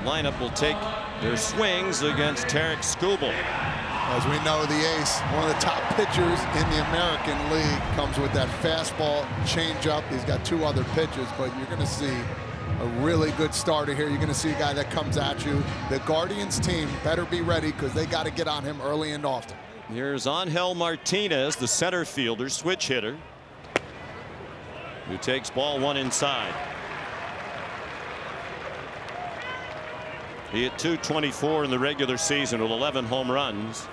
lineup will take their swings against Tarik Skubal. As we know, the ace, one of the top pitchers in the American League, comes with that fastball, changeup. He's got 2 other pitches, but you're going to see a really good starter here. You're going to see a guy that comes at you. The Guardians team better be ready because they got to get on him early and often. Here's Angel Martinez, the center fielder, switch hitter, who takes ball 1 inside. He hit .224 in the regular season with 11 home runs.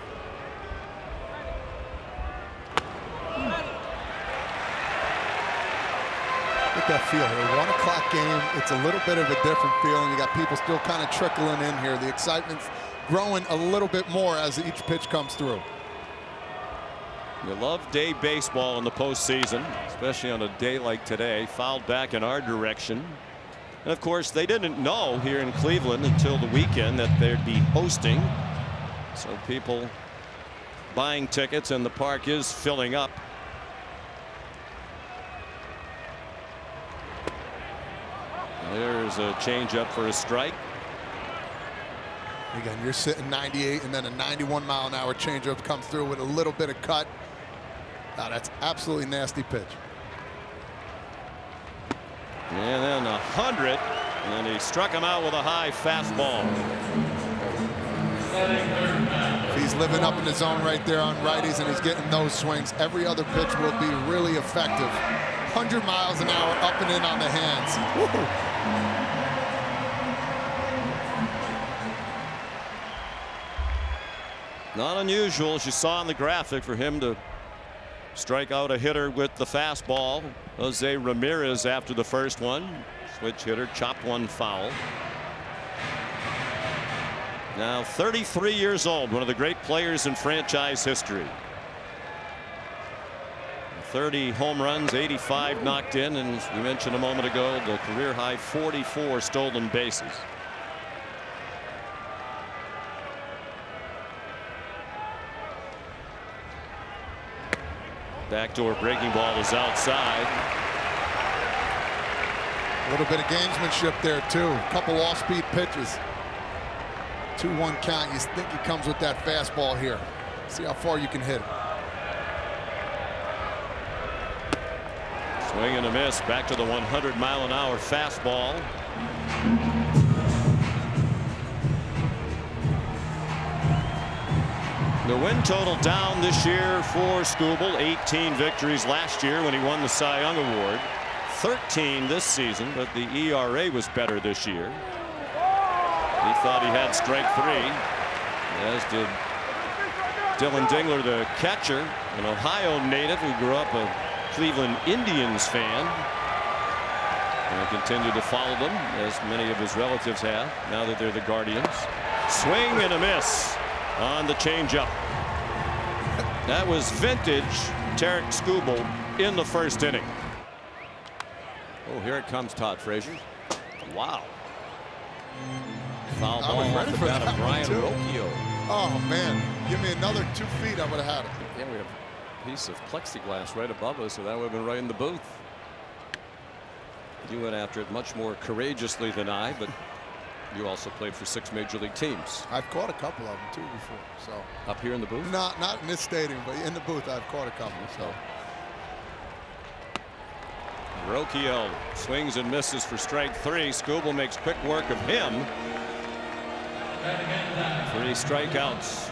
Look at that feel here. 1 o'clock game. It's a little bit of a different feeling. You got people still kind of trickling in here. The excitement's growing a little bit more as each pitch comes through. You love day baseball in the postseason, especially on a day like today. Fouled back in our direction. And of course, they didn't know here in Cleveland until the weekend that they'd be hosting. So people buying tickets, and the park is filling up. There's a changeup for a strike. Again, you're sitting 98, and then a 91-mile-an-hour changeup comes through with a little bit of cut. Now, that's absolutely nasty pitch. And then 100, and he struck him out with a high fastball. He's living up in the zone right there on righties, and he's getting those swings. Every other pitch will be really effective. 100 miles an hour up and in on the hands. Not unusual, as you saw in the graphic, for him to strike out a hitter with the fastball. Jose Ramirez after the first one. Switch hitter, chopped one foul. Now 33 years old, one of the great players in franchise history. 30 home runs, 85 knocked in, and as we mentioned a moment ago, the career high 44 stolen bases. Backdoor breaking ball is outside. A little bit of gamesmanship there too. A couple off-speed pitches. 2-1 count. You think he comes with that fastball here. See how far you can hit it. Swing and a miss. Back to the 100-mile-an-hour fastball. The win total down this year for Skubal. 18 victories last year when he won the Cy Young Award. 13 this season, but the ERA was better this year. He thought he had strike 3, as did Dylan Dingler, the catcher, an Ohio native who grew up a Cleveland Indians fan and continued to follow them, as many of his relatives have, now that they're the Guardians. Swing and a miss on the changeup. That was vintage Tarik Skubal in the first inning. Oh, here it comes, Todd Frazier. Wow. Foul ball off the bat of Brian Rocchio. Oh man, give me another 2 feet, I would have had it. Yeah, we have a piece of plexiglass right above us, so that would have been right in the booth. You went after it much more courageously than I, but you also played for 6 major league teams. I've caught a couple of them too before. So up here in the booth? Not in this stadium, but in the booth I've caught a couple. So Rocchio swings and misses for strike 3. Skubal makes quick work of him. 3 strikeouts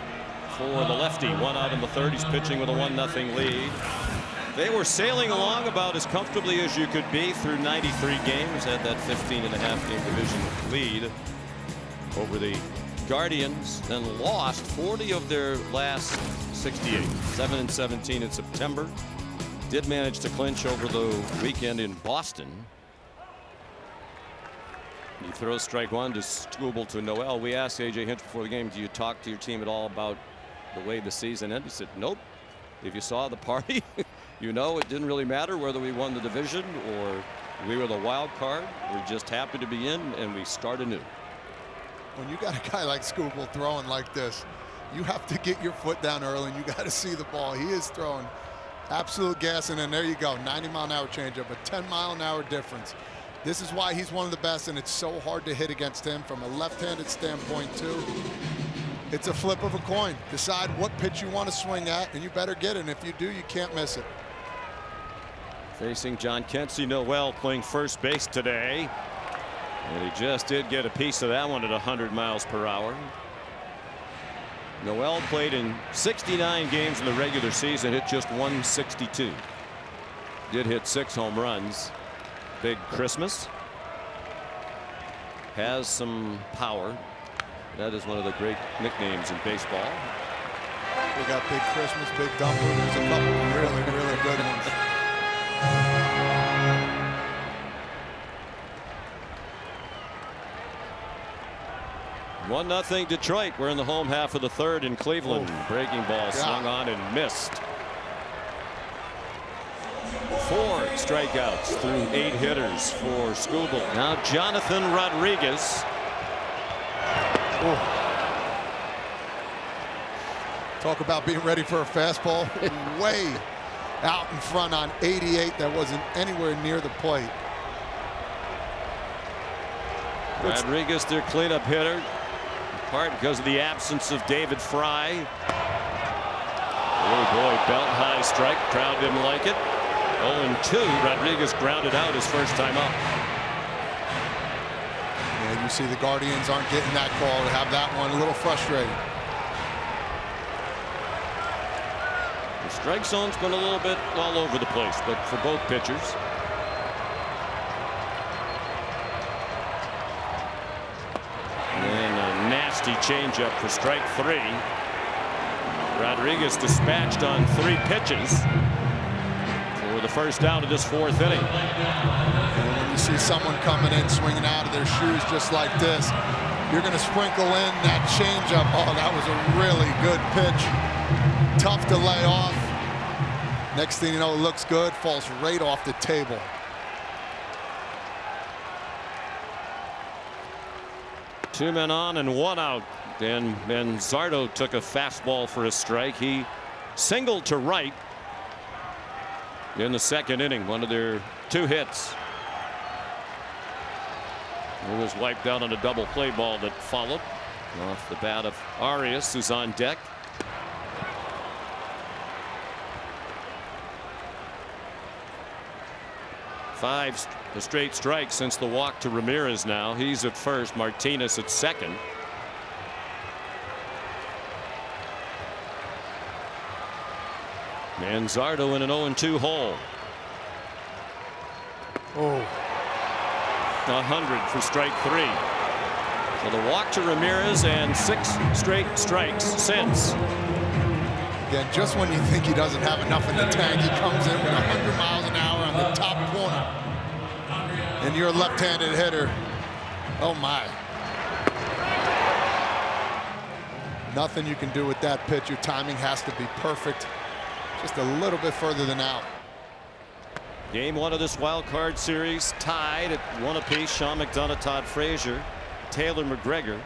for the lefty. 1 out in the 3rd. He's pitching with a 1-0 lead. They were sailing along about as comfortably as you could be through 93 games. Had that 15.5 game division lead over the Guardians, then lost 40 of their last 68. 7-17 in September. Did manage to clinch over the weekend in Boston. He throws strike 1 to Skubal to Noel. We asked A.J. Hinch before the game, do you talk to your team at all about the way the season ended? He said, nope. If you saw the party, you know it didn't really matter whether we won the division or we were the wild card. We're just happy to be in, and we start anew. When you got a guy like Skubal throwing like this, you have to get your foot down early, and you got to see the ball. He is throwing. Absolute gas, and then there you go, 90-mile-an-hour changeup, a 10-mile-an-hour difference. This is why he's one of the best, and it's so hard to hit against him from a left-handed standpoint too. It's a flip of a coin. Decide what pitch you want to swing at, and you better get it. And if you do, you can't miss it. Facing John Kensey Noel playing first base today. And he just did get a piece of that one at 100 miles per hour. Noel played in 69 games in the regular season, hit just 162. Did hit 6 home runs. Big Christmas. Has some power. That is one of the great nicknames in baseball. We got Big Christmas, Big Dumper. There's a couple really, really good ones. 1-0 Detroit. We're in the home half of the third in Cleveland. Breaking ball swung on and missed. 4 strikeouts through 8 hitters for Skubal. Now Jonathan Rodriguez. Talk about being ready for a fastball. Way out in front on 88. That wasn't anywhere near the plate. Rodriguez, their cleanup hitter, in part because of the absence of David Fry. Oh boy, belt high strike. Crowd didn't like it. 0-2. Rodriguez grounded out his first time up. Yeah, you see the Guardians aren't getting that call. To have that one a little frustrating. The strike zone's been a little bit all over the place, but for both pitchers. And a nasty changeup for strike 3. Rodriguez dispatched on 3 pitches for the first out of this 4th inning. And when you see someone coming in swinging out of their shoes just like this, you're going to sprinkle in that changeup. Oh, that was a really good pitch. Tough to lay off. Next thing you know, it looks good, falls right off the table. Two men on and 1 out. And Manzardo took a fastball for a strike. He singled to right in the 2nd inning, one of their 2 hits. It was wiped out on a double play ball that followed off the bat of Arias, who's on deck. Five straight strikes since the walk to Ramirez now. He's at first, Martinez at second. Manzardo in an 0-2 hole. 100 for strike 3. So the walk to Ramirez and 6 straight strikes since. Again, just when you think he doesn't have enough in the tank, he comes in with 100 miles an hour on the top corner. And you're a left-handed hitter. Oh my. Nothing you can do with that pitch. Your timing has to be perfect. Just a little bit further than out. Game 1 of this wild card series tied at 1 apiece. Sean McDonough, Todd Frazier, Taylor McGregor.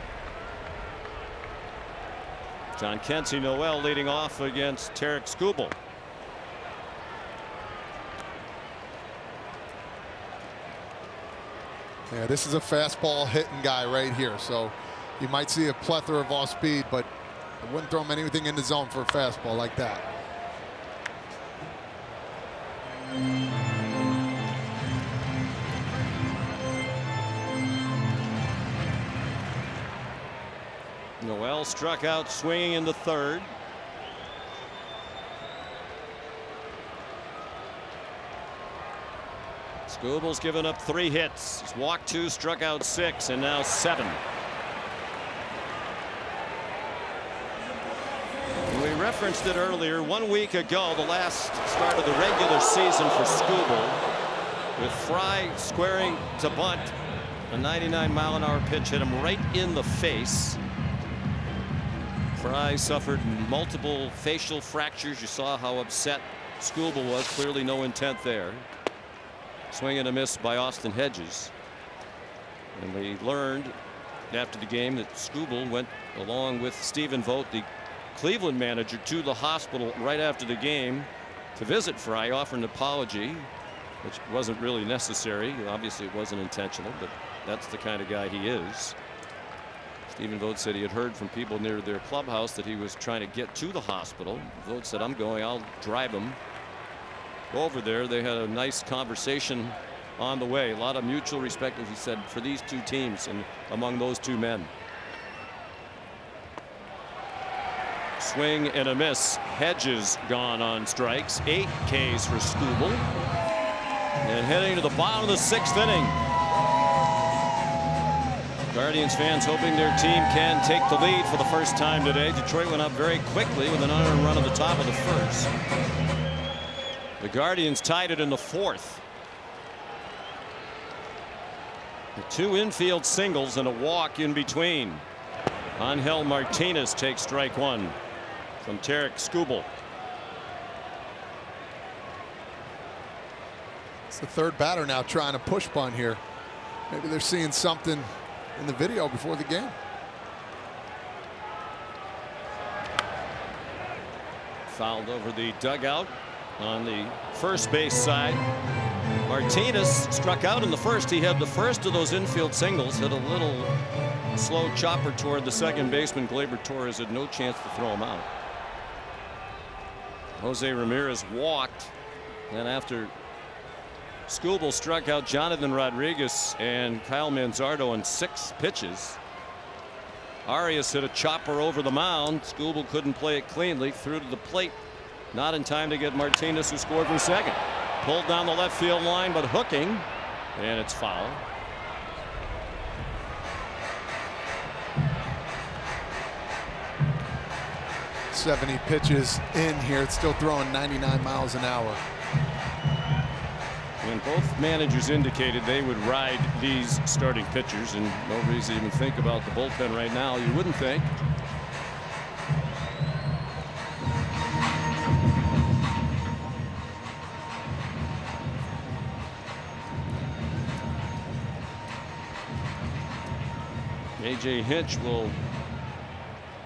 John Kensey Noel leading off against Tarik Skubal. Yeah, this is a fastball hitting guy right here. So you might see a plethora of off speed, but I wouldn't throw him anything in the zone for a fastball like that. Noel struck out swinging in the 3rd. Skubal's given up 3 hits. He's walked 2, struck out 6, and now 7. We referenced it earlier. 1 week ago, the last start of the regular season for Skubal, with Fry squaring to bunt. A 99-mile-an-hour pitch hit him right in the face. Fry suffered multiple facial fractures. You saw how upset Skubal was. Clearly no intent there. Swing and a miss by Austin Hedges. And we learned after the game that Skubal went along with Stephen Vogt, the Cleveland manager, to the hospital right after the game to visit Fry, offer an apology. which wasn't really necessary. Obviously, it wasn't intentional, but that's the kind of guy he is. Stephen Vogt said he had heard from people near their clubhouse that he was trying to get to the hospital. Vogt said, "I'm going. I'll drive him over there." They had a nice conversation on the way. A lot of mutual respect, as he said, for these two teams and among those two men. Swing and a miss. Hedges gone on strikes. 8 Ks for Skubal. And heading to the bottom of the 6th inning. Guardians fans hoping their team can take the lead for the first time today. Detroit went up very quickly with an unearned run at the top of the 1st. The Guardians tied it in the 4th. The 2 infield singles and a walk in between. Angel Martinez takes strike 1 from Tarik Skubal. It's the 3rd batter now trying to push bunt here. Maybe they're seeing something in the video before the game. Fouled over the dugout on the first base side. Martinez struck out in the 1st. He had the first of those infield singles. Hit a little slow chopper toward the second baseman. Gleyber Torres had no chance to throw him out. Jose Ramirez walked. Then after Skubal struck out Jonathan Rodriguez and Kyle Manzardo on 6 pitches. Arias hit a chopper over the mound. Skubal couldn't play it cleanly. Threw to the plate. Not in time to get Martinez, who scored from second. Pulled down the left field line, but hooking. And it's foul. .70 pitches in here. It's still throwing 99 miles an hour. When both managers indicated they would ride these starting pitchers, and no reason to even think about the bullpen right now, you wouldn't think. A.J. Hinch will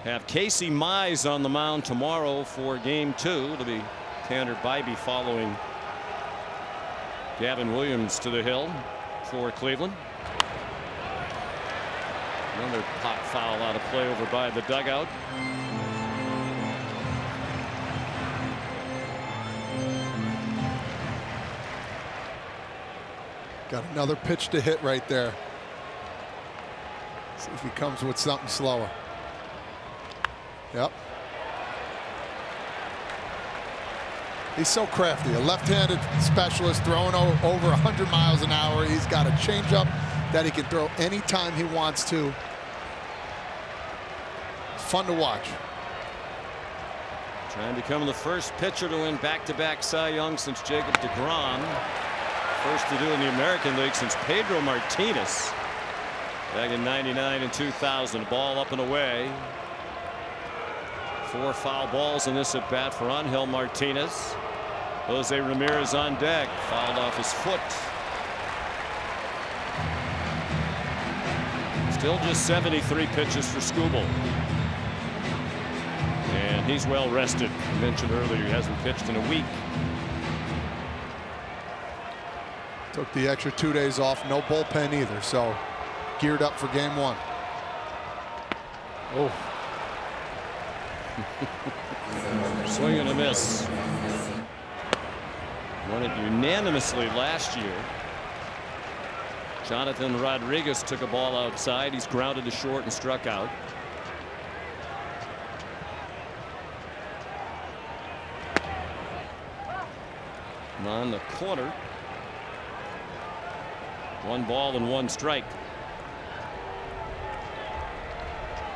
have Casey Mize on the mound tomorrow for game 2. It'll be Tanner Bybee following Gavin Williams to the hill for Cleveland. Another pop foul out of play over by the dugout. Got another pitch to hit right there. See if he comes with something slower. Yep. He's so crafty. A left-handed specialist throwing over 100 miles an hour. He's got a changeup that he can throw anytime he wants to. Fun to watch. Trying to become the first pitcher to win back-to-back Cy Young since Jacob deGrom. First to do in the American League since Pedro Martinez back in '99 and 2000. Ball up and away. 4 foul balls in this at bat for Angel Martinez. Jose Ramirez on deck. Fouled off his foot. Still just 73 pitches for Skubal. And he's well rested. I mentioned earlier he hasn't pitched in a week. Took the extra 2 days off. No bullpen either. So geared up for game 1. Oh. Swing and a miss. Won it unanimously last year. Jonathan Rodriguez took a ball outside. He's grounded to short and struck out. And on the corner. 1 ball and 1 strike.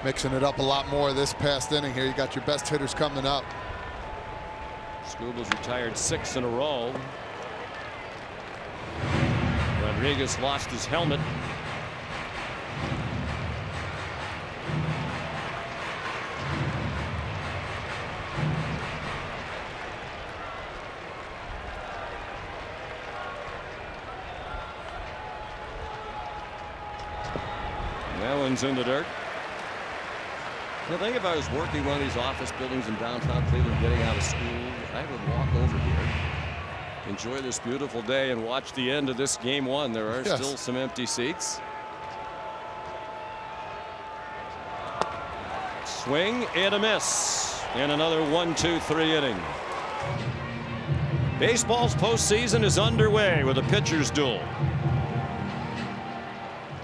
Mixing it up a lot more this past inning here. You got your best hitters coming up. Skubal's retired 6 in a row. Rodriguez lost his helmet. That one's in the dirt. I think if I was working one of these office buildings in downtown Cleveland, getting out of school, I would walk over here enjoy this beautiful day and watch the end of this game one. There are Yes. still some empty seats. Swing and a miss in another 1-2-3 inning. Baseball's postseason is underway with a pitcher's duel.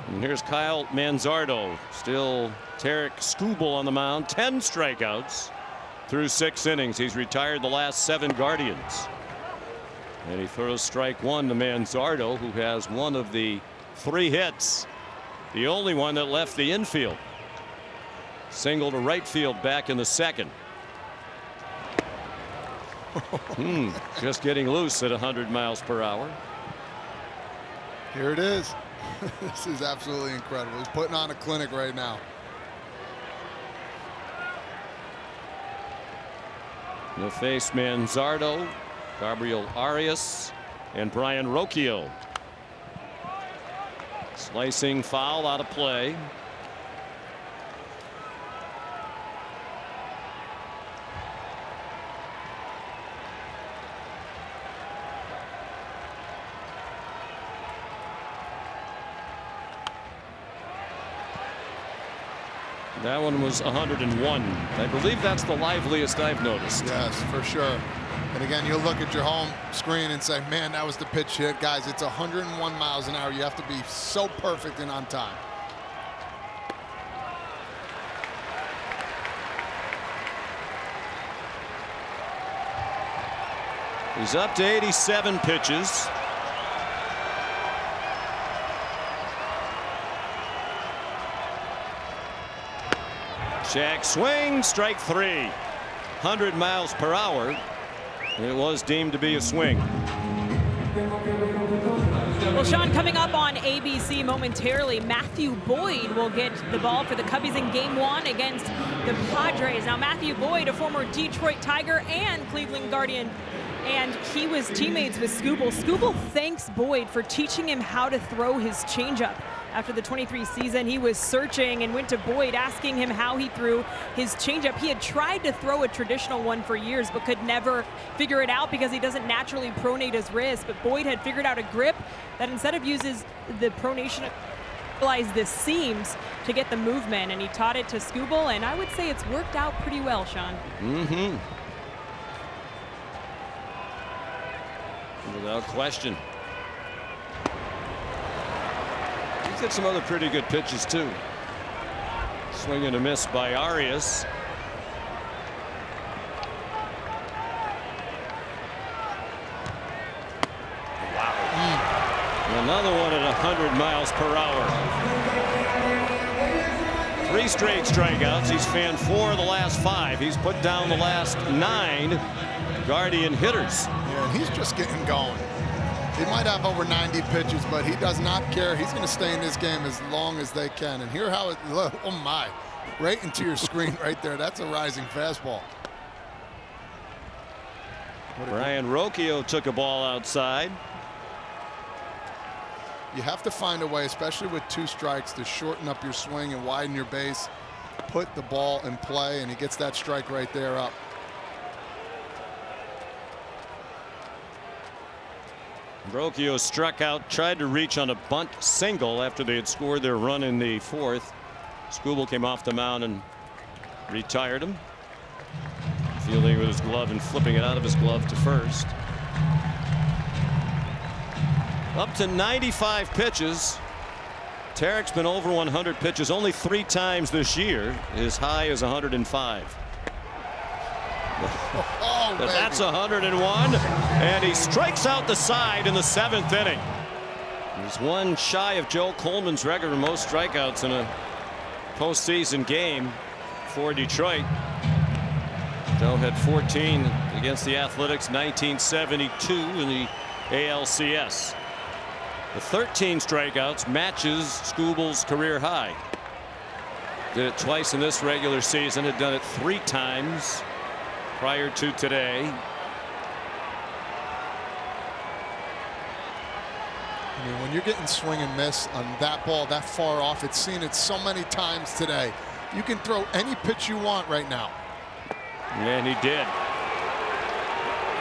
And here's Kyle Manzardo. Still Tarik Skubal on the mound. 10 strikeouts through 6 innings. He's retired the last 7 Guardians. And he throws strike one to Manzardo, who has one of the 3 hits. The only one that left the infield. Single to right field back in the second. Just getting loose at 100 miles per hour. Here it is. This is absolutely incredible. He's putting on a clinic right now. He'll face Manzardo, Gabriel Arias, and Brian Rocchio. Slicing foul out of play. That one was 101. I believe that's the liveliest I've noticed. Yes, for sure. And again, you'll look at your home screen and say, man, that was the pitch hit. Guys, it's 101 miles an hour. You have to be so perfect and on time. He's up to 87 pitches. Jack swing, strike 3. 100 miles per hour. It was deemed to be a swing. Well, Sean, coming up on ABC momentarily, Matthew Boyd will get the ball for the Cubbies in Game 1 against the Padres. Now, Matthew Boyd, a former Detroit Tiger and Cleveland Guardian, and he was teammates with Skubal. Skubal thanks Boyd for teaching him how to throw his changeup. After the 23 season, he was searching and went to Boyd asking him how he threw his changeup. He had tried to throw a traditional one for years but could never figure it out because he doesn't naturally pronate his wrist. But Boyd had figured out a grip that instead of uses the pronation, utilize the seams to get the movement, and he taught it to Skubal, and I would say it's worked out pretty well, Sean. Without question. He's got some other pretty good pitches too. Swing and a miss by Arias. Wow. Another one at 100 miles per hour. 3 straight strikeouts. He's fanned 4 of the last 5. He's put down the last 9 Guardian hitters. Yeah, and he's just getting going. He might have over 90 pitches, but he does not care. He's going to stay in this game as long as they can. And hear how it, oh my, right into your screen right there. That's a rising fastball. Brian Rocchio took a ball outside. You have to find a way, especially with 2 strikes, to shorten up your swing and widen your base. Put the ball in play, and he gets that strike right there up. Rocchio struck out, tried to reach on a bunt single after they had scored their run in the 4th. Skubal came off the mound and retired him. Fielding with his glove and flipping it out of his glove to first. Up to 95 pitches. Tarik's been over 100 pitches only 3 times this year. His high is 105. Oh, But that's 101, and he strikes out the side in the 7th inning. He's one shy of Joe Coleman's record for most strikeouts in a postseason game for Detroit. Joe had 14 against the Athletics, 1972 in the ALCS. The 13 strikeouts matches Skubal's career high. Did it twice in this regular season, had done it 3 times prior to today. I mean, when you're getting swing and miss on that ball that far off, it's seen it so many times today. You can throw any pitch you want right now. And he did.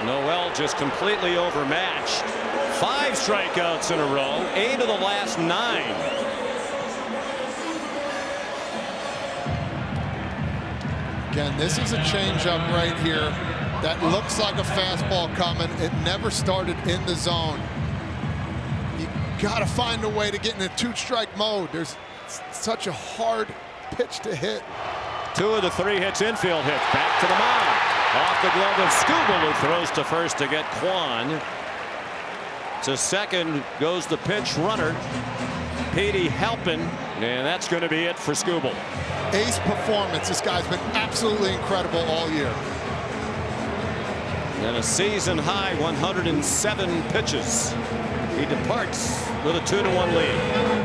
Noel just completely overmatched. 5 strikeouts in a row, 8 of the last 9. Again, this is a changeup right here that looks like a fastball coming. It never started in the zone. You got to find a way to get in a 2-strike mode. There's such a hard pitch to hit. 2 of the 3 hits, infield hits. Back to the mound. Off the glove of Skubal, who throws to first to get Kwan. To second goes the pinch runner, Petey Halpin, and that's going to be it for Skubal. Ace performance. This guy's been absolutely incredible all year. And a season high 107 pitches. He departs with a 2-1 lead.